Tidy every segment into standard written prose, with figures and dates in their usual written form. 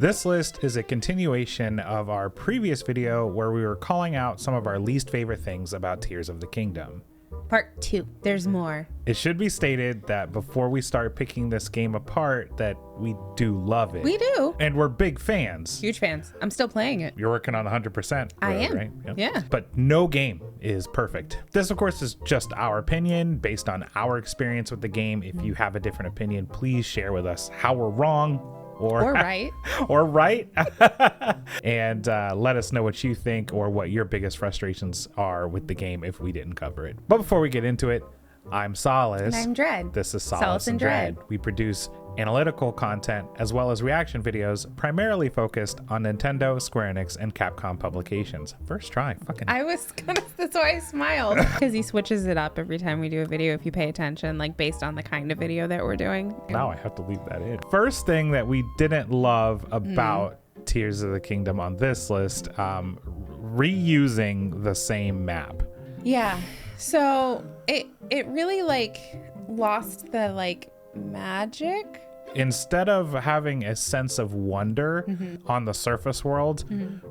This list is a continuation of our previous video where we were calling out some of our least favorite things about Tears of the Kingdom. Part 2. There's more. It should be stated that before we start picking this game apart that we do love it. We do. And we're big fans. Huge fans. I'm still playing it. You're working on 100%. I am. Right? Yep. Yeah. But no game is perfect. This, of course, is just our opinion based on our experience with the game. If you have a different opinion, please share with us how we're wrong. Or right. or right. And let us know what you think or what your biggest frustrations are with the game if we didn't cover it. But before we get into it, I'm Solace. And I'm Dread. This is Solace and Dread. We produce analytical content as well as reaction videos primarily focused on Nintendo, Square Enix, and Capcom publications. First try. That's why I smiled. Because he switches it up every time we do a video if you pay attention, like based on the kind of video that we're doing. Now I have to leave that in. First thing that we didn't love about Tears of the Kingdom on this list, reusing the same map. Yeah. So it really lost the magic. Instead of having a sense of wonder on the surface world,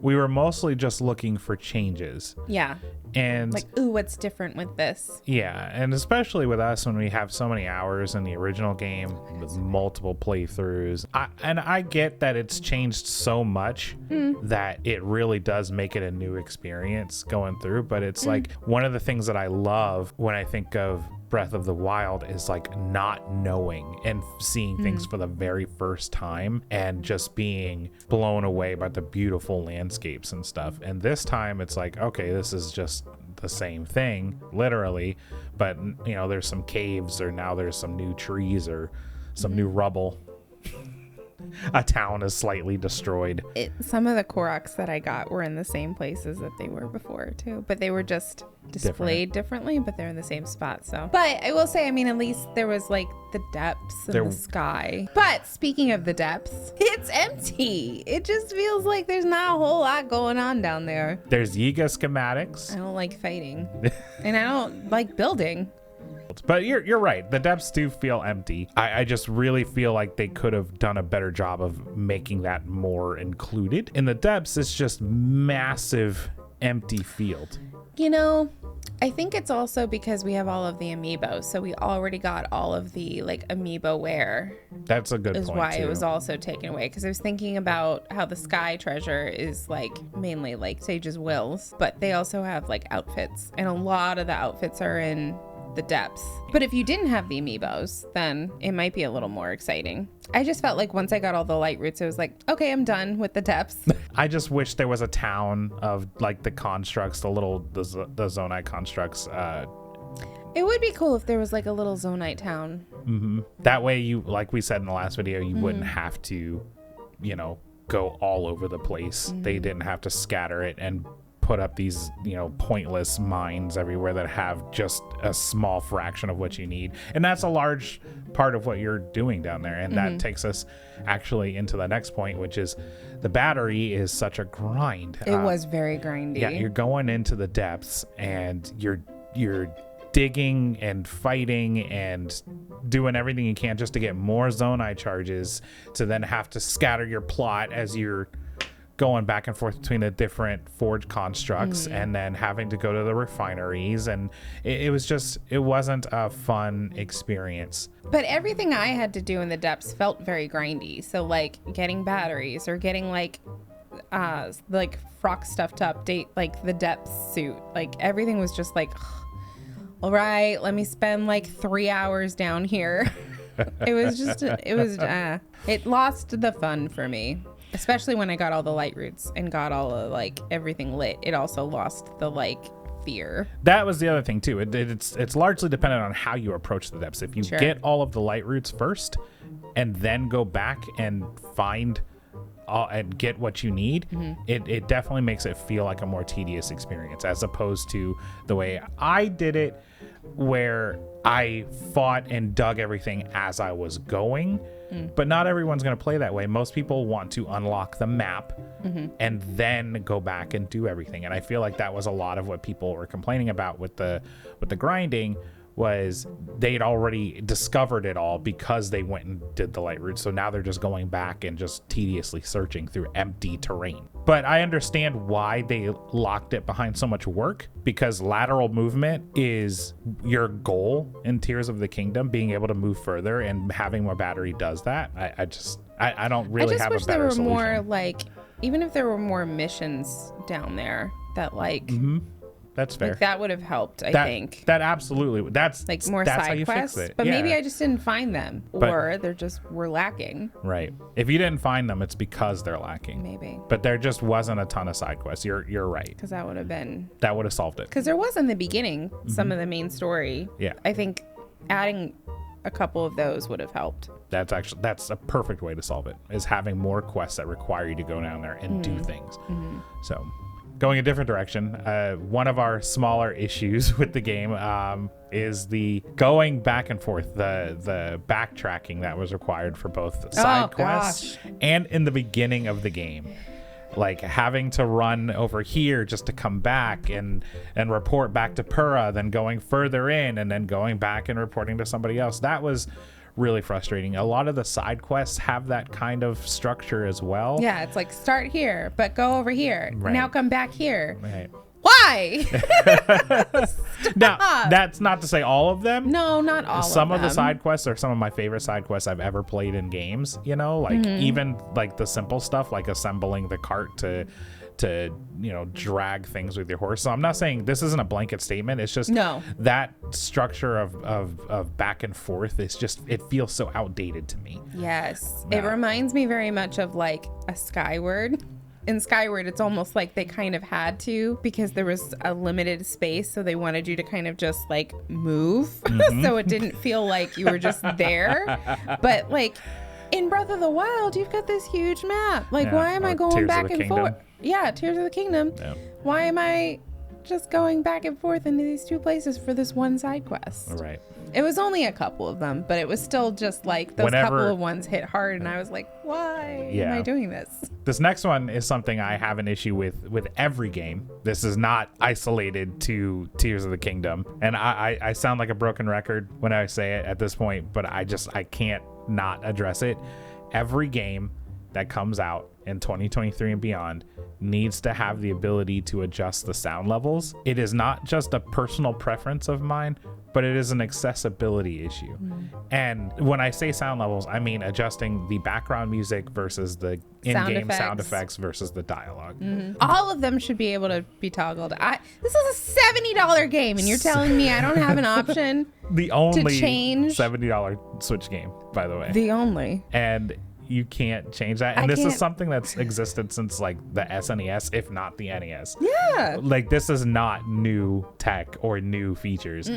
we were mostly just looking for changes. Yeah. And ooh, what's different with this? Yeah, and especially with us when we have so many hours in the original game with multiple playthroughs. I get that it's changed so much that it really does make it a new experience going through, but it's like one of the things that I love when I think of Breath of the Wild is not knowing and seeing things for the very first time and just being blown away by the beautiful landscapes and stuff. And this time it's okay, this is just the same thing, literally, but there's some caves, or now there's some new trees or some new rubble. A town is slightly destroyed. Some of the Koroks that I got were in the same places that they were before too, but they were just displayed differently, but they're in the same spot. So, but I will say, at least there was the depths and the sky. But speaking of the depths, it's empty. It just feels like there's not a whole lot going on down there. There's Yiga schematics. I don't like fighting and I don't like building. But you're right. The depths do feel empty. I just really feel like they could have done a better job of making that more included. In the depths, it's just massive empty field. I think it's also because we have all of the amiibos. So we already got all of the amiibo wear. That's a good point. Is why it was also taken away. Because I was thinking about how the Sky Treasure is mainly Sage's wills. But they also have outfits. And a lot of the outfits are in the depths. But if you didn't have the amiibos, then it might be a little more exciting. I just felt once I got all the light roots, it was okay, I'm done with the depths. I just wish there was a town of the constructs, the Zonite constructs. It would be cool if there was a little Zonite town. That way you, like we said in the last video, you wouldn't have to, go all over the place. They didn't have to scatter it and put up these pointless mines everywhere that have just a small fraction of what you need, and that's a large part of what you're doing down there. And that takes us actually into the next point, which is the battery is such a grind. It was very grindy. Yeah, you're going into the depths and you're digging and fighting and doing everything you can just to get more Zonite charges, to then have to scatter your plot as you're going back and forth between the different forge constructs, and then having to go to the refineries, and it wasn't a fun experience. But everything I had to do in the depths felt very grindy. So getting batteries or getting Frock stuff to update the depth suit, everything was just all right, let me spend 3 hours down here. It lost the fun for me. Especially when I got all the light roots and got all of everything lit. It also lost the fear. That was the other thing too. It's largely dependent on how you approach the depths. If you get all of the light roots first and then go back and find and get what you need, it definitely makes it feel like a more tedious experience, as opposed to the way I did it, where I fought and dug everything as I was going. But not everyone's going to play that way. Most people want to unlock the map and then go back and do everything. And I feel like that was a lot of what people were complaining about with the grinding, was they'd already discovered it all because they went and did the light route. So now they're just going back and just tediously searching through empty terrain. But I understand why they locked it behind so much work, because lateral movement is your goal in Tears of the Kingdom, being able to move further, and having more battery does that. I don't really have a better there were solution. more, like, even if there were more missions down there that, like, That's fair. like, that would have helped, I think. That absolutely. That's Like more that's how side you quests. fix it. But Yeah. maybe I just didn't find them. Or they're just were lacking. Right. If you didn't find them, it's because they're lacking. Maybe. But there just wasn't a ton of side quests. You're right. Because that would have been. That would have solved it. Because there was in the beginning some of the main story. Yeah. I think adding a couple of those would have helped. That's a perfect way to solve it, is having more quests that require you to go down there and do things. So going a different direction, one of our smaller issues with the game is the going back and forth, the backtracking that was required for both side quests and in the beginning of the game. Like having to run over here just to come back and report back to Pura, then going further in and then going back and reporting to somebody else. That was really frustrating. A lot of the side quests have that kind of structure as well. Yeah, it's like start here, but go over here. Right. Now come back here. Right. Why? Now, that's not to say all of them. No, not all Some of of them. the side quests are some of my favorite side quests I've ever played in games, you know, like even like the simple stuff like assembling the cart to drag things with your horse. So I'm not saying this isn't a blanket statement. It's just that structure of back and forth is just, it feels so outdated to me. Yes. Yeah. It reminds me very much of like a Skyward. In Skyward, it's almost like they kind of had to, because there was a limited space, so they wanted you to kind of just like move so it didn't feel like you were just there. But like in Breath of the Wild, you've got this huge map. Like, why am I going back and forth? Yeah, Tears of the Kingdom. Yeah. Why am I just going back and forth into these two places for this one side quest? Right. It was only a couple of them, but it was still just like those couple of ones hit hard, and I was like, why am I doing this? This next one is something I have an issue with every game. This is not isolated to Tears of the Kingdom. And I sound like a broken record when I say it at this point, but I can't not address it. Every game that comes out in 2023 and beyond needs to have the ability to adjust the sound levels. It is not just a personal preference of mine, but it is an accessibility issue. And when I say sound levels, I mean adjusting the background music versus the in-game sound effects versus the dialogue. All of them should be able to be toggled. This is a $70 game, and you're telling me I don't have an option The only to change $70 Switch game, by the way. The only. And you can't change that. And this is something that's existed since like the SNES, if not the NES. Yeah. Like this is not new tech or new features.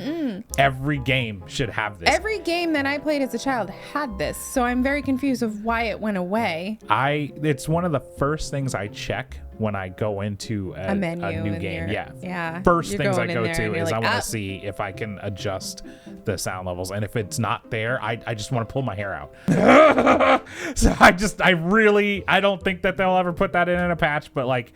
Every game should have this. Every game that I played as a child had this, so I'm very confused of why it went away. It's one of the first things I check when I go into a menu, a new game. Yeah. First You're things I going go in there to and is you're I like, want to see if I can adjust the sound levels. And if it's not there, I just want to pull my hair out. So I don't think that they'll ever put that in a patch, but like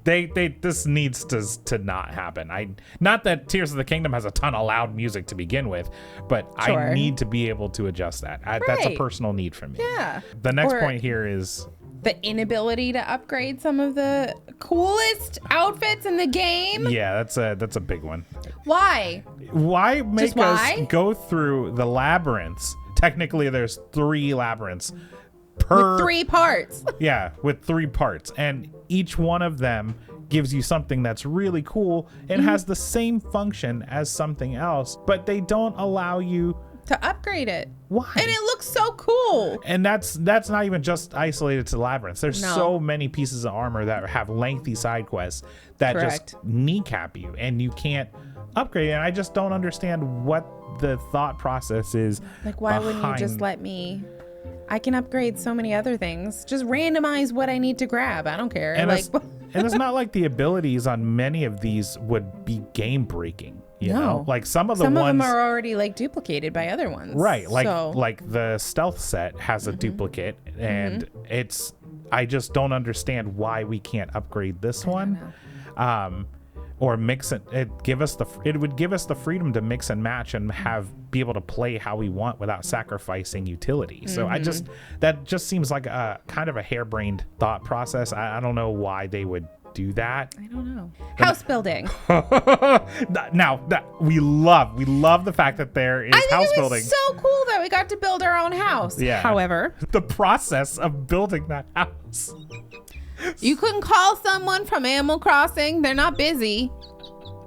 this needs to not happen. Not that Tears of the Kingdom has a ton of loud music to begin with, but I need to be able to adjust that. That's a personal need for me. Yeah. The next point here is the inability to upgrade some of the coolest outfits in the game. Yeah, that's a big one. Why? Why make us go through the labyrinths? Technically, there's 3 labyrinths per... With 3 parts. Yeah, with 3 parts. And each one of them gives you something that's really cool and has the same function as something else, but they don't allow you to upgrade it. Why? And it looks so cool. And that's not even just isolated to labyrinths. There's so many pieces of armor that have lengthy side quests that just kneecap you and you can't upgrade it. And I just don't understand what the thought process is. Like, why wouldn't you just let me... I can upgrade so many other things. Just randomize what I need to grab. I don't care. And it's not like the abilities on many of these would be game breaking. You know, like some of them are already like duplicated by other ones. Right. Like the stealth set has a duplicate, and I just don't understand why we can't upgrade this one. or mix it. It would give us the freedom to mix and match and be able to play how we want without sacrificing utility. So that just seems like a kind of a harebrained thought process. I don't know why they would do that. I don't know. House building. Now we love the fact that there is house building. It was so cool that we got to build our own house. Yeah. However, the process of building that house. You couldn't call someone from Animal Crossing. They're not busy.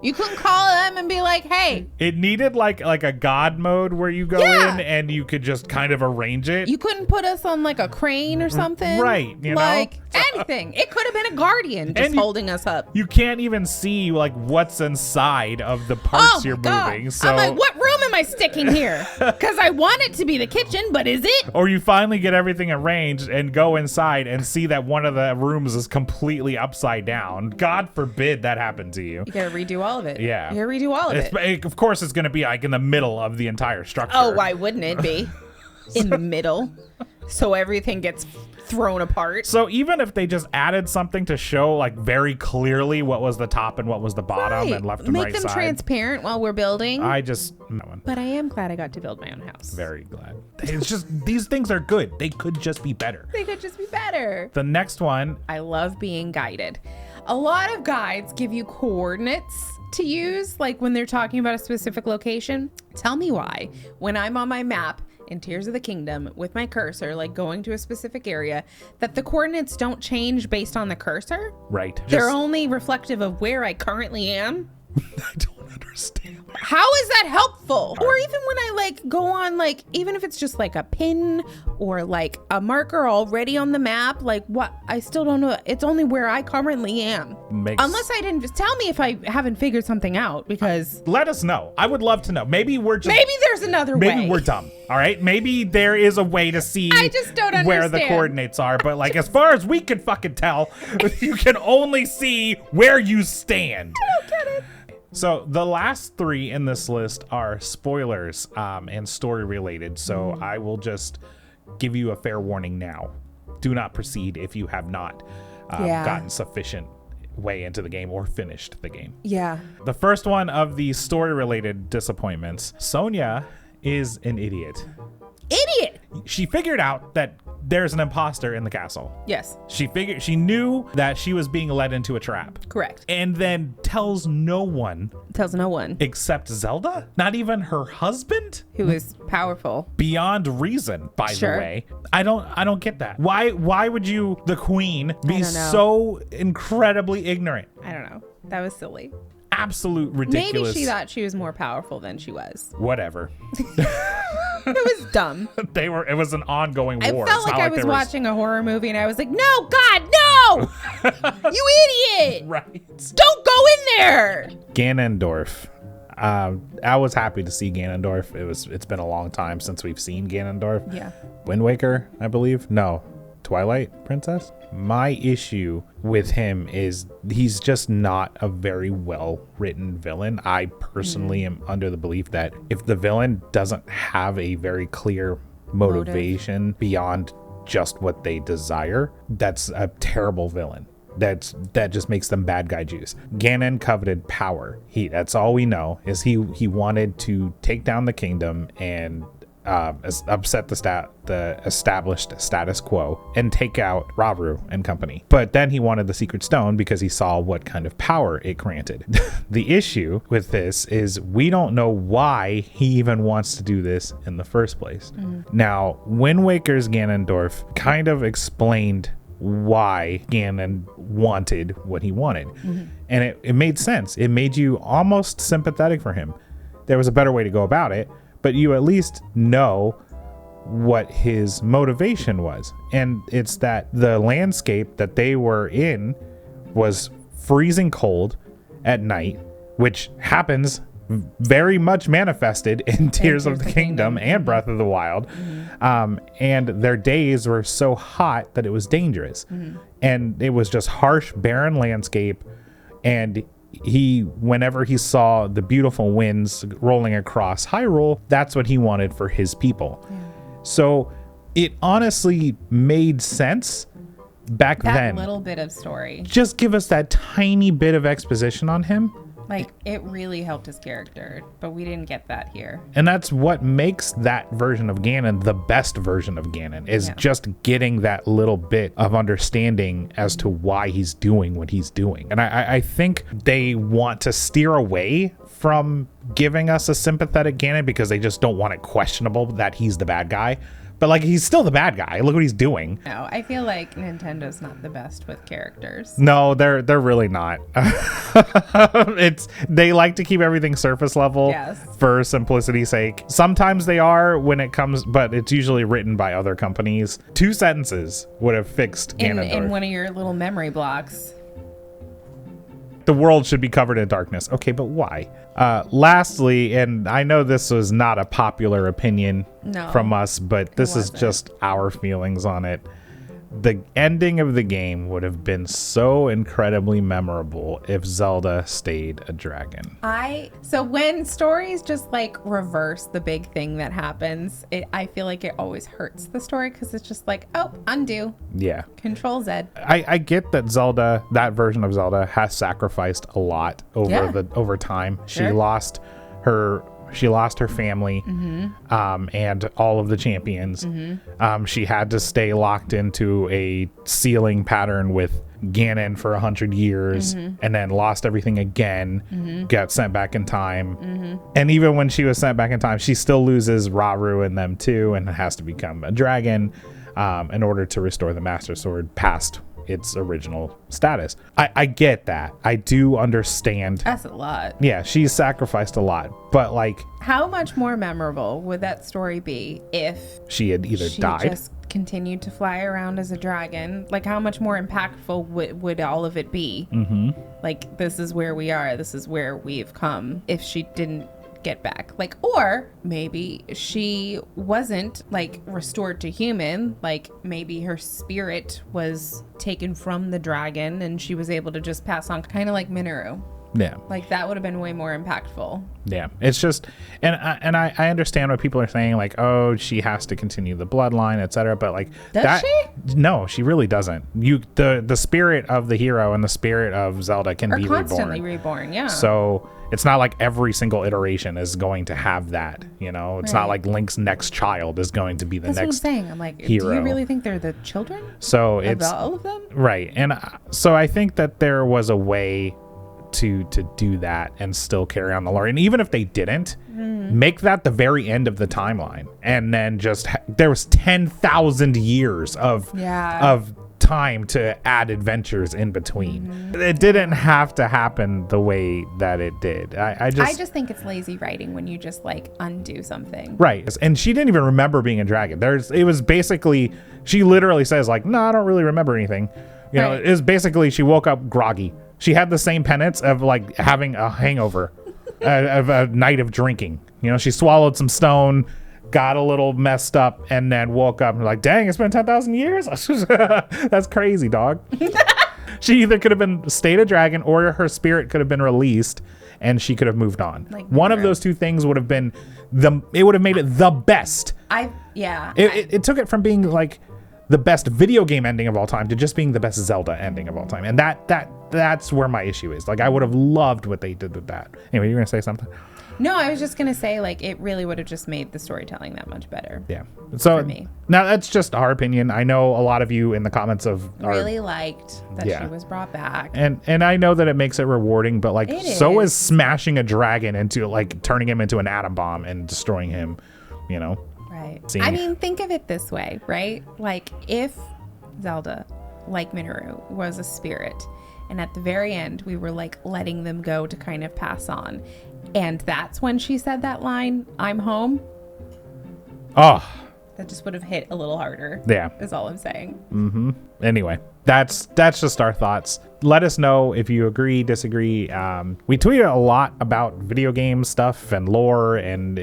You couldn't call them and be like, hey. It needed like a God mode where you go in and you could just kind of arrange it. You couldn't put us on like a crane or something. Right. You like know? anything. It could have been a guardian just holding us up. You can't even see like what's inside of the parts you're moving. So I'm like, what room am I sticking here? Because I want it to be the kitchen, but is it? Or you finally get everything arranged and go inside and see that one of the rooms is completely upside down. God forbid that happened to you. You gotta redo all of it. Yeah. You gotta redo all of it. Of course, it's gonna be like in the middle of the entire structure. Oh, why wouldn't it be? In the middle. So everything gets thrown apart. So even if they just added something to show like very clearly what was the top and what was the bottom and left and right side. Make them transparent while we're building. But I am glad I got to build my own house. Very glad. It's just, these things are good. They could just be better. They could just be better. The next one. I love being guided. A lot of guides give you coordinates to use, like when they're talking about a specific location. Tell me why, when I'm on my map in Tears of the Kingdom with my cursor, like going to a specific area, that the coordinates don't change based on the cursor. Right. They're only reflective of where I currently am. I don't understand. How is that helpful? Or even when I like go on, like, even if it's just like a pin or like a marker already on the map, like what? I still don't know. It's only where I currently am. Unless I didn't tell me if I haven't figured something out, because let us know. I would love to know. Maybe there's another way. Maybe we're dumb. All right. Maybe there is a way to see I just don't understand where the coordinates are. But like, as far as we can fucking tell, you can only see where you stand. I don't get it. So the last three in this list are spoilers and story related. So I will just give you a fair warning now. Do not proceed if you have not gotten sufficient way into the game or finished the game. Yeah. The first one of the story related disappointments, Sonia is an idiot. Idiot! She figured out that there's an imposter in the castle. Yes. She knew that she was being led into a trap. Correct. And then tells no one. Except Zelda? Not even her husband? Who is powerful. Beyond reason, by the way. I don't get that. Why would you, the queen, be so incredibly ignorant? I don't know. That was silly. Absolute ridiculous. Maybe she thought she was more powerful than she was. Whatever. It was dumb. It was an ongoing war. I felt like I was watching a horror movie and I was like, no, God, no! You idiot! Right. Don't go in there! Ganondorf. I was happy to see Ganondorf. It's been a long time since we've seen Ganondorf. Yeah. Wind Waker, I believe. No. Twilight Princess. My issue with him is he's just not a very well written villain. I personally am under the belief that if the villain doesn't have a very clear motivation beyond just what they desire, that's a terrible villain. That just makes them bad guy juice. Ganon coveted power. That's all we know is he wanted to take down the kingdom and upset the established status quo and take out Rauru and company. But then he wanted the secret stone because he saw what kind of power it granted. The issue with this is we don't know why he even wants to do this in the first place. Now, Wind Waker's Ganondorf kind of explained why Ganon wanted what he wanted. And it made sense. It made you almost sympathetic for him. There was a better way to go about it, but you at least know what his motivation was. And it's that the landscape that they were in was freezing cold at night, which happens very much manifested in Tears of the Kingdom and Breath of the Wild. And their days were so hot that it was dangerous. And it was just harsh, barren landscape. And whenever he saw the beautiful winds rolling across Hyrule, that's what he wanted for his people. So it honestly made sense back then. That little bit of story. Just give us that tiny bit of exposition on him Like, it really helped his character, but we didn't get that here. And that's what makes that version of Ganon the best version of Ganon, is just getting that little bit of understanding as to why he's doing what he's doing. And I think they want to steer away from giving us a sympathetic Ganon because they just don't want it questionable that he's the bad guy. But like, he's still the bad guy. Look what he's doing. No, I feel like Nintendo's not the best with characters. No, they're really not. They like to keep everything surface level for simplicity's sake. Sometimes they are when it comes, but it's usually written by other companies. 2 sentences would have fixed Ganondorf. In one of your little memory blocks. The world should be covered in darkness. Okay, but why? Lastly, and I know this was not a popular opinion from us, but this is just our feelings on it. The ending of the game would have been so incredibly memorable if Zelda stayed a dragon. So when stories just like reverse the big thing that happens, I feel like it always hurts the story because it's just like, oh, undo. Yeah. Control Z. I get that Zelda, that version of Zelda, has sacrificed a lot over time. She lost her family, and all of the champions. She had to stay locked into a ceiling pattern with Ganon for 100 years, and then lost everything again, got sent back in time. And even when she was sent back in time, she still loses Rauru and them too, and has to become a dragon in order to restore the Master Sword past its original status. I get that. I do understand. That's a lot. Yeah, she's sacrificed a lot, but like, how much more memorable would that story be if she had either died, just continued to fly around as a dragon? Like, how much more impactful would all of it be? Like, this is where we are, this is where we've come, if she didn't get back. Like, or maybe she wasn't like restored to human, like maybe her spirit was taken from the dragon and she was able to just pass on, kind of like Minoru. Yeah, like that would have been way more impactful. Yeah, it's just, and I understand what people are saying, like, oh, she has to continue the bloodline, etc. But like, does she? No, she really doesn't. The spirit of the hero and the spirit of Zelda can be constantly reborn. Yeah. So it's not like every single iteration is going to have that. You know, it's not like Link's next child is going to be the next. That's what I'm saying. I'm like, hero. Do you really think they're the children? So it's all of them, right? And so I think that there was a way to do that and still carry on the lore, and even if they didn't, make that the very end of the timeline, and then just there was 10,000 years of time to add adventures in between. It didn't have to happen the way that it did. I just think it's lazy writing when you just like undo something. Right. And she didn't even remember being a dragon. It was basically, she literally says like, no, I don't really remember anything. You know, it was basically she woke up groggy. She had the same penance of like having a hangover of a night of drinking. You know, she swallowed some stone, got a little messed up, and then woke up and like, dang, it's been 10,000 years. That's crazy, dog. She either could have been stayed a dragon or her spirit could have been released and she could have moved on. Like, one of those two things would have been it would have made it the best. It took it from being like the best video game ending of all time to just being the best Zelda ending of all time. And that's where my issue is. Like, I would have loved what they did with that. Anyway, you were gonna say something? No, I was just gonna say, like, it really would have just made the storytelling that much better. Yeah. So for me. Now that's just our opinion. I know a lot of you in the comments really liked that she was brought back. And I know that it makes it rewarding, but like, so is smashing a dragon into like turning him into an atom bomb and destroying him, you know? Right. I mean, think of it this way, right? Like, if Zelda, like Minoru, was a spirit, and at the very end, we were like letting them go to kind of pass on, and that's when she said that line, "I'm home." Oh. That just would have hit a little harder. Yeah. Is all I'm saying. Anyway, that's just our thoughts. Let us know if you agree, disagree. We tweeted a lot about video game stuff and lore, and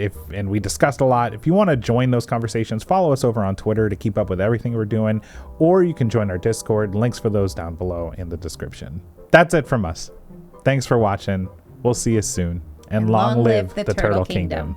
we discussed a lot. If you want to join those conversations, follow us over on Twitter to keep up with everything we're doing, or you can join our Discord. Links for those down below in the description. That's it from us. Thanks for watching. We'll see you soon. And long live the Turtle Kingdom.